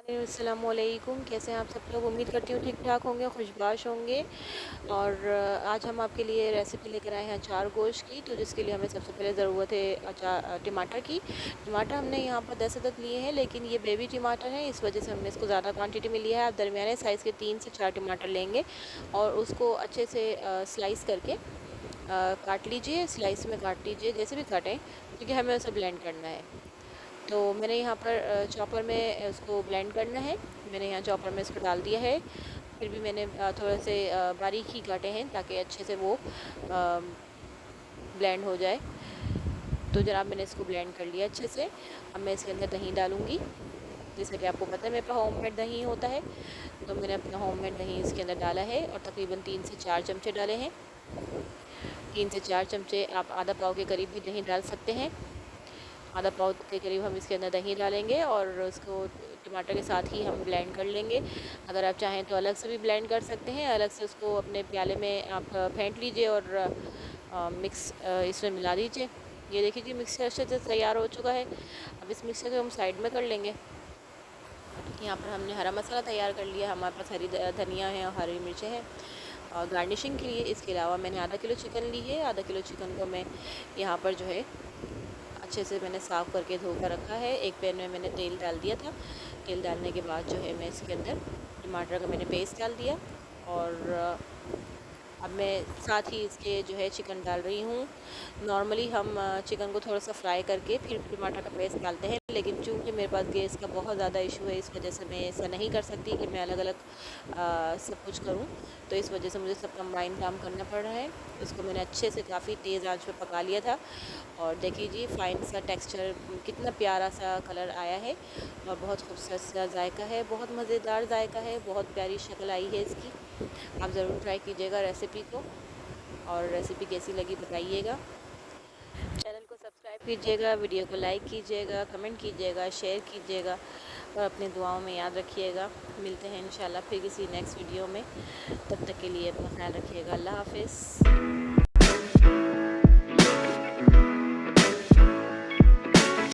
अस्सलामुअलैकुम। कैसे हैं आप सब लोग? उम्मीद करती हूँ ठीक-ठाक होंगे, खुशबाश होंगे। और आज हम आपके लिए रेसिपी लेकर आए हैं अचार गोश्त की। तो जिसके लिए हमें सबसे पहले ज़रूरत है टमाटर की। टमाटर हमने यहाँ पर 10 अदद लिए हैं, लेकिन ये बेबी टमाटर हैं, इस वजह से हमने इसको ज़्यादा क्वांटिटी में लिया है। आप दरमियाने साइज़ के 3 से 4 टमाटर लेंगे और उसको अच्छे से स्लाइस करके काट लीजिए। स्लाइस में काट लीजिए, जैसे भी काटें, क्योंकि हमें उसे ब्लेंड करना है। तो मैंने यहाँ पर चॉपर में उसको ब्लेंड करना है। मैंने यहाँ चॉपर में इसको डाल दिया है। फिर भी मैंने थोड़े से बारीक ही काटे हैं, ताकि अच्छे से वो ब्लेंड हो जाए। तो जनाब, मैंने इसको ब्लेंड कर लिया अच्छे से। अब मैं इसके अंदर दही डालूँगी। जैसे कि आपको पता है मेरे पास होममेड दही होता है, तो मैंने अपना होममेड दही इसके अंदर डाला है और तकरीबन 3 से 4 चमचे डाले हैं। 3 से 4 चमचे, आप आधा पाव के करीब भी दही डाल सकते हैं। आधा पाव के करीब हम इसके अंदर दही डालेंगे और उसको टमाटर के साथ ही हम ब्लेंड कर लेंगे। अगर आप चाहें तो अलग से भी ब्लेंड कर सकते हैं, अलग से उसको अपने प्याले में आप फेंट लीजिए और मिक्स इसमें मिला दीजिए। ये देखिए कि मिक्सचर अच्छे से तैयार हो चुका है। अब इस मिक्सचर को हम साइड में कर लेंगे। यहाँ पर हमने हरा मसाला तैयार कर लिया। हमारे पास हरी धनिया है और हरी मिर्चें हैं और गार्निशिंग के लिए। इसके अलावा मैंने आधा किलो चिकन ली है। आधा किलो चिकन को मैं यहाँ पर जो है अच्छे से मैंने साफ़ करके धो कर रखा है। एक पैन में मैंने तेल डाल दिया था। तेल डालने के बाद जो है मैं इसके अंदर टमाटर का मैंने पेस्ट डाल दिया और अब मैं साथ ही इसके जो है चिकन डाल रही हूँ। नॉर्मली हम चिकन को थोड़ा सा फ्राई करके फिर टमाटर का पेस्ट डालते हैं, लेकिन चूँकि मेरे पास गैस का बहुत ज़्यादा इशू है, इस वजह से मैं ऐसा नहीं कर सकती कि मैं अलग अलग सब कुछ करूँ। तो इस वजह से मुझे सब कंबाइन काम करना पड़ रहा है। इसको मैंने अच्छे से काफ़ी तेज़ आंच पे पका लिया था और देखिए जी फाइन सा टेक्सचर, कितना प्यारा सा कलर आया है और बहुत खूबसूरत सा जायका है, बहुत मज़ेदार जायका है, बहुत प्यारी शक्ल आई है इसकी। आप ज़रूर ट्राई कीजिएगा रेसिपी को और रेसिपी कैसी लगी बताइएगा। चैनल को सब्सक्राइब कीजिएगा, वीडियो को लाइक कीजिएगा, कमेंट कीजिएगा, शेयर कीजिएगा और अपनी दुआओं में याद रखिएगा। मिलते हैं इंशाल्लाह फिर किसी नेक्स्ट वीडियो में। तब तक के लिए अपना ख्याल रखिएगा। अल्लाह हाफ़िज़।